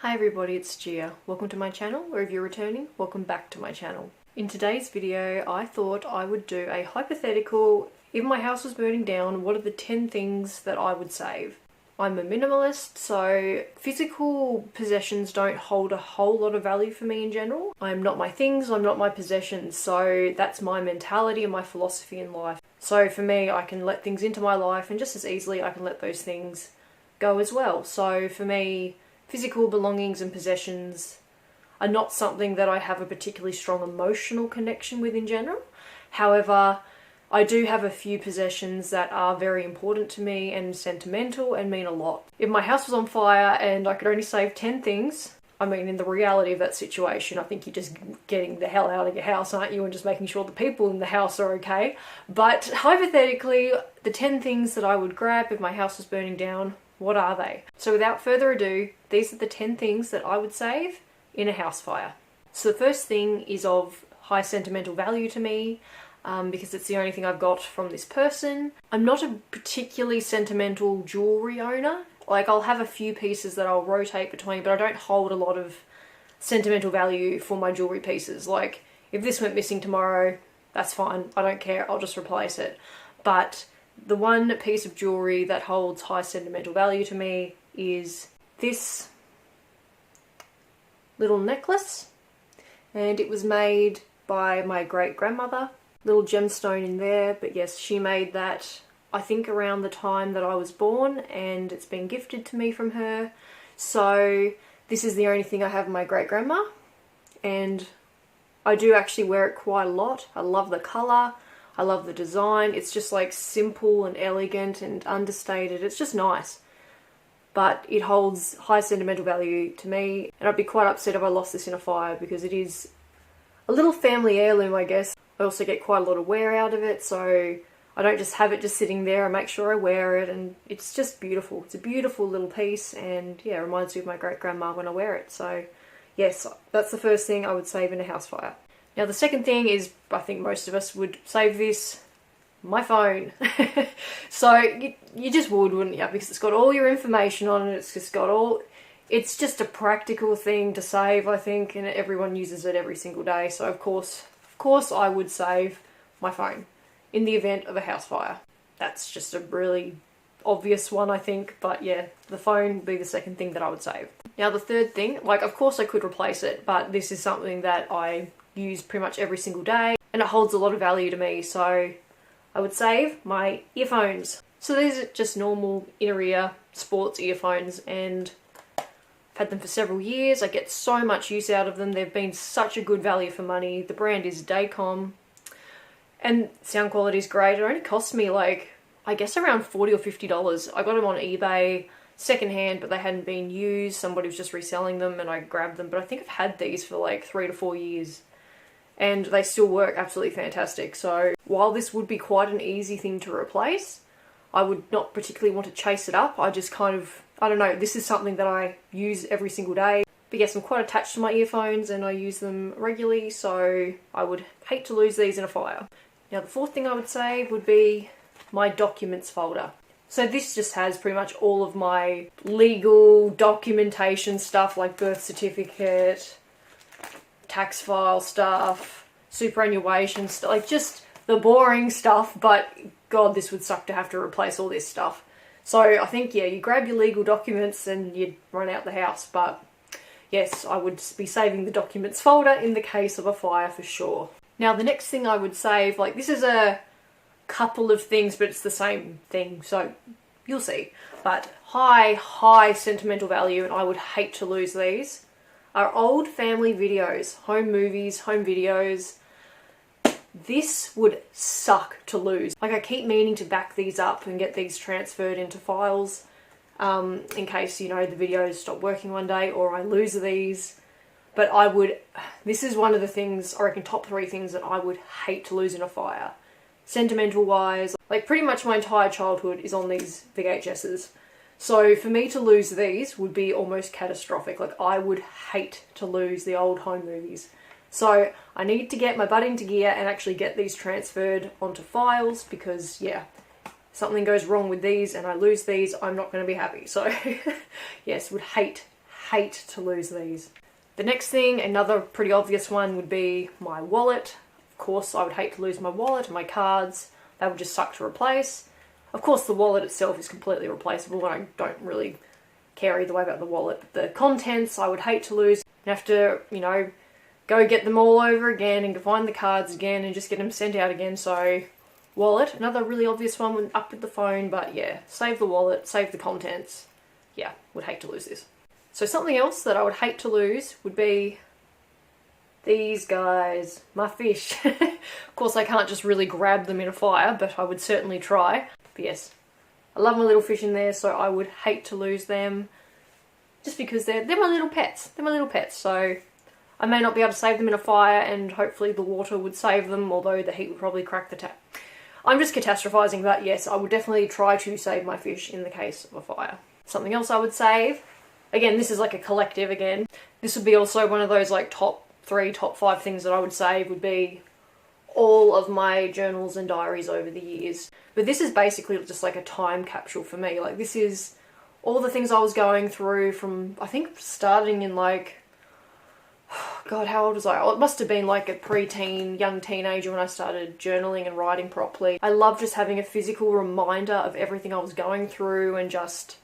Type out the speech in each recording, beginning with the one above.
Hi everybody, it's Gia. Welcome to my channel, or if you're returning, welcome back to my channel. In today's video, I thought I would do a hypothetical, if my house was burning down, what are the 10 things that I would save? I'm a minimalist, so physical possessions don't hold a whole lot of value for me in general. I'm not my things, I'm not my possessions, so that's my mentality and my philosophy in life. So for me, I can let things into my life and just as easily I can let those things go as well. So for me, physical belongings and possessions are not something that I have a particularly strong emotional connection with in general. However, I do have a few possessions that are very important to me and sentimental and mean a lot. If my house was on fire and I could only save 10 things, I mean, in the reality of that situation, I think you're just getting the hell out of your house, aren't you? And just making sure the people in the house are okay. But hypothetically, the 10 things that I would grab if my house was burning down, what are they? So without further ado, these are the 10 things that I would save in a house fire. So the first thing is of high sentimental value to me, because it's the only thing I've got from this person. I'm not a particularly sentimental jewellery owner. Like, I'll have a few pieces that I'll rotate between, but I don't hold a lot of sentimental value for my jewellery pieces. Like, if this went missing tomorrow, that's fine. I don't care. I'll just replace it. But the one piece of jewellery that holds high sentimental value to me is this little necklace. And it was made by my great-grandmother. Little gemstone in there, but yes, she made that, I think, around the time that I was born, and it's been gifted to me from her. So this is the only thing I have of my great-grandma, and I do actually wear it quite a lot. I love the colour. I love the design. It's just like simple and elegant and understated. It's just nice. But it holds high sentimental value to me. And I'd be quite upset if I lost this in a fire because it is a little family heirloom, I guess. I also get quite a lot of wear out of it, so I don't just have it just sitting there. I make sure I wear it, and it's just beautiful. It's a beautiful little piece, and yeah, it reminds me of my great-grandma when I wear it. So yes, that's the first thing I would save in a house fire. Now the second thing is, I think most of us would save this, my phone. So you just would, wouldn't you? Because it's got all your information on it, it's just got all... It's just a practical thing to save, I think, and everyone uses it every single day. So of course I would save my phone in the event of a house fire. That's just a really obvious one, I think, but yeah, the phone would be the second thing that I would save. Now the third thing, like, of course I could replace it, but this is something that I use pretty much every single day and it holds a lot of value to me, so I would save my earphones. So these are just normal inner-ear sports earphones, and I've had them for several years. I get so much use out of them. They've been such a good value for money. The brand is Dacom, and sound quality is great. It only cost me, like, I guess around $40 or $50. I got them on eBay secondhand, but they hadn't been used. Somebody was just reselling them and I grabbed them, but I think I've had these for like 3 to 4 years and they still work absolutely fantastic. So while this would be quite an easy thing to replace, I would not particularly want to chase it up. I just kind of, I don't know, this is something that I use every single day. But yes, I'm quite attached to my earphones and I use them regularly, so I would hate to lose these in a fire. Now the fourth thing I would say would be my documents folder. So this just has pretty much all of my legal documentation stuff, like birth certificate, tax file stuff, superannuation stuff, like just the boring stuff, but God, this would suck to have to replace all this stuff. So I think, yeah, you grab your legal documents and you'd run out the house, but yes, I would be saving the documents folder in the case of a fire for sure. Now the next thing I would save, like, this is a couple of things, but it's the same thing, so you'll see. But high sentimental value, and I would hate to lose these, are old family videos, home movies, home videos. This would suck to lose. Like, I keep meaning to back these up and get these transferred into files, in case, you know, the videos stop working one day or I lose these. But this is one of the things, I reckon top 3 things that I would hate to lose in a fire. Sentimental wise, like pretty much my entire childhood is on these VHSs. So for me to lose these would be almost catastrophic. Like, I would hate to lose the old home movies. So I need to get my butt into gear and actually get these transferred onto files because, yeah, something goes wrong with these and I lose these, I'm not going to be happy. So yes, would hate hate to lose these. The next thing, another pretty obvious one, would be my wallet. Of course, I would hate to lose my wallet and my cards. That would just suck to replace. Of course, the wallet itself is completely replaceable, and I don't really care either way about the wallet. But the contents, I would hate to lose. And have to, you know, go get them all over again and find the cards again and just get them sent out again. So, wallet, another really obvious one, up with the phone, but yeah, save the wallet, save the contents. Yeah, would hate to lose this. So something else that I would hate to lose would be these guys, my fish. Of course, I can't just really grab them in a fire, but I would certainly try. But yes, I love my little fish in there, so I would hate to lose them. Just because they're my little pets. They're my little pets, so I may not be able to save them in a fire, and hopefully the water would save them, although the heat would probably crack the tap. I'm just catastrophizing, but yes, I would definitely try to save my fish in the case of a fire. Something else I would save, again, this is like a collective again. This would be also one of those like top 3, top 5 things that I would save would be all of my journals and diaries over the years. But this is basically just like a time capsule for me. Like this is all the things I was going through from, I think, starting in like, God, how old was I? Oh, it must have been like a pre-teen, young teenager when I started journaling and writing properly. I love just having a physical reminder of everything I was going through, and just,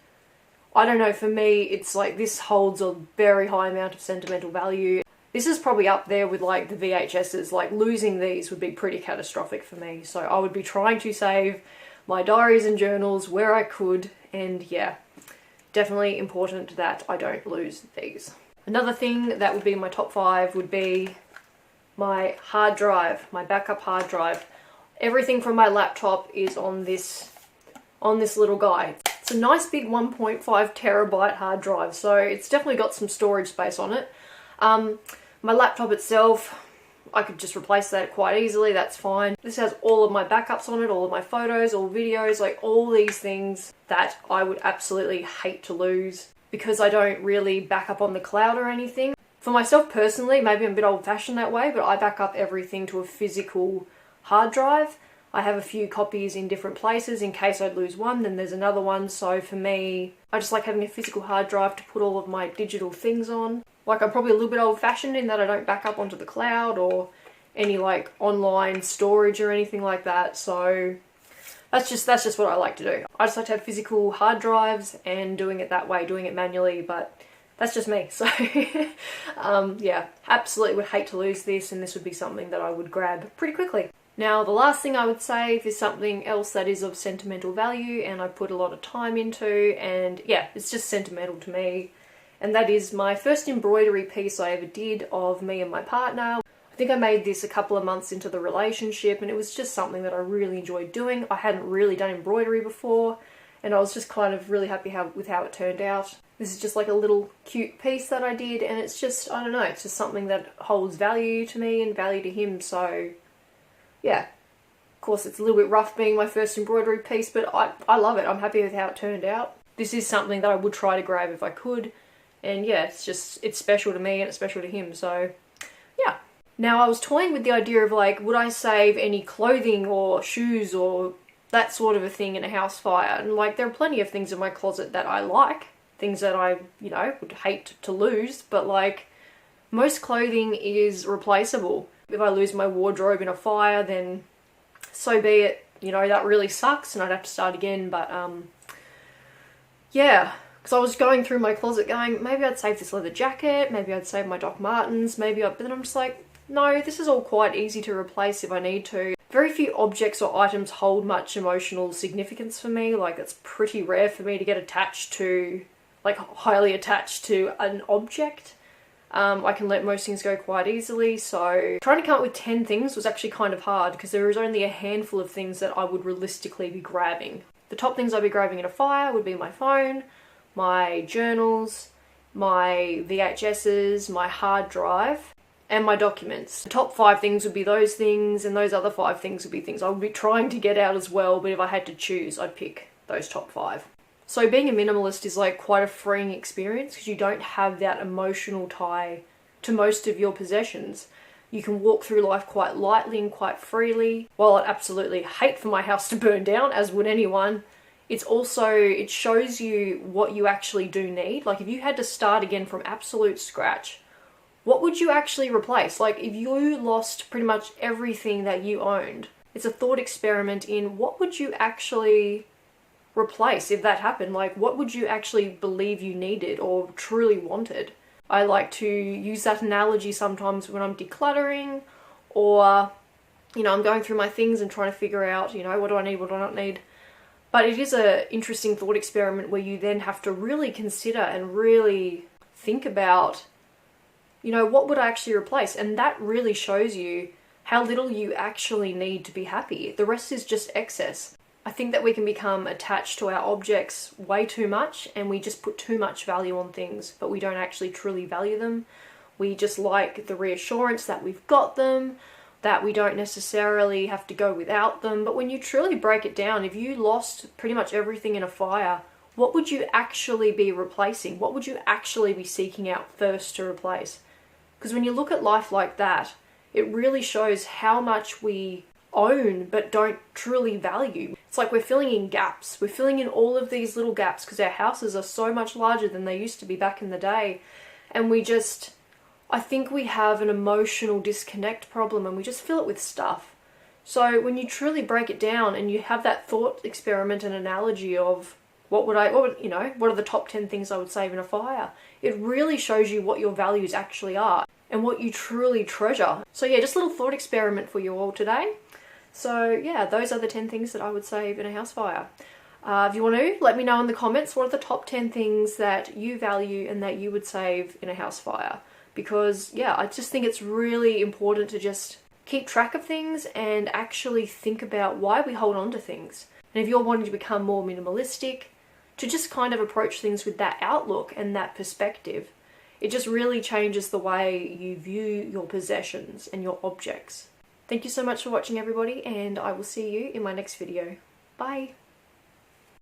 I don't know, for me, it's like this holds a very high amount of sentimental value. This is probably up there with like the VHSs. Like losing these would be pretty catastrophic for me. So I would be trying to save my diaries and journals where I could, and yeah, definitely important that I don't lose these. Another thing that would be in my top 5 would be my hard drive, my backup hard drive. Everything from my laptop is on this little guy. It's a nice big 1.5 terabyte hard drive, so it's definitely got some storage space on it. My laptop itself, I could just replace that quite easily, that's fine. This has all of my backups on it, all of my photos, all videos, like all these things that I would absolutely hate to lose, because I don't really back up on the cloud or anything. For myself personally, maybe I'm a bit old-fashioned that way, but I back up everything to a physical hard drive. I have a few copies in different places in case I'd lose one, then there's another one. So for me, I just like having a physical hard drive to put all of my digital things on. Like I'm probably a little bit old-fashioned in that I don't back up onto the cloud or any like online storage or anything like that. So that's just what I like to do. I just like to have physical hard drives, and doing it that way, doing it manually, but that's just me. So yeah, absolutely would hate to lose this, and this would be something that I would grab pretty quickly. Now, the last thing I would save is something else that is of sentimental value and I put a lot of time into, and yeah, it's just sentimental to me. And that is my first embroidery piece I ever did of me and my partner. I think I made this a couple of months into the relationship, and it was just something that I really enjoyed doing. I hadn't really done embroidery before, and I was just kind of really happy with how it turned out. This is just like a little cute piece that I did, and it's just, I don't know, it's just something that holds value to me and value to him, so yeah. Of course, it's a little bit rough being my first embroidery piece, but I love it. I'm happy with how it turned out. This is something that I would try to grab if I could, and yeah, it's special to me and it's special to him, so yeah. Now, I was toying with the idea of like, would I save any clothing or shoes or that sort of a thing in a house fire? And like, there are plenty of things in my closet that I like, things that I, you know, would hate to lose, but like, most clothing is replaceable. If I lose my wardrobe in a fire, then so be it. You know, that really sucks and I'd have to start again, but yeah. Because I was going through my closet going, maybe I'd save this leather jacket, maybe I'd save my Doc Martens, but then I'm just like, no, this is all quite easy to replace if I need to. Very few objects or items hold much emotional significance for me. Like, it's pretty rare for me to get attached to, like, highly attached to an object. I can let most things go quite easily, so trying to come up with 10 things was actually kind of hard because there is only a handful of things that I would realistically be grabbing. The top things I'd be grabbing in a fire would be my phone, my journals, my VHSs, my hard drive, and my documents. The top 5 things would be those things, and those other 5 things would be things I would be trying to get out as well, but if I had to choose, I'd pick those top 5. So being a minimalist is like quite a freeing experience because you don't have that emotional tie to most of your possessions. You can walk through life quite lightly and quite freely. While I'd absolutely hate for my house to burn down, as would anyone, it's also, it shows you what you actually do need. Like if you had to start again from absolute scratch, what would you actually replace? Like if you lost pretty much everything that you owned, it's a thought experiment in what would you actually replace if that happened? Like what would you actually believe you needed or truly wanted? I like to use that analogy sometimes when I'm decluttering, or, you know, I'm going through my things and trying to figure out, you know, what do I need, what do I not need? But it is an interesting thought experiment where you then have to really consider and really think about, you know, what would I actually replace? And that really shows you how little you actually need to be happy. The rest is just excess. I think that we can become attached to our objects way too much, and we just put too much value on things, but we don't actually truly value them. We just like the reassurance that we've got them, that we don't necessarily have to go without them. But when you truly break it down, if you lost pretty much everything in a fire, what would you actually be replacing? What would you actually be seeking out first to replace? Because when you look at life like that, it really shows how much we own but don't truly value. It's like we're filling in gaps. We're filling in all of these little gaps because our houses are so much larger than they used to be back in the day. And I think we have an emotional disconnect problem, and we just fill it with stuff. So when you truly break it down and you have that thought experiment and analogy of what are the top 10 things I would save in a fire, it really shows you what your values actually are and what you truly treasure. So yeah, just a little thought experiment for you all today. So yeah, those are the 10 things that I would save in a house fire. If you want to, let me know in the comments what are the top 10 things that you value and that you would save in a house fire. Because yeah, I just think it's really important to just keep track of things and actually think about why we hold on to things. And if you're wanting to become more minimalistic, to just kind of approach things with that outlook and that perspective. It just really changes the way you view your possessions and your objects. Thank you so much for watching, everybody, and I will see you in my next video. Bye!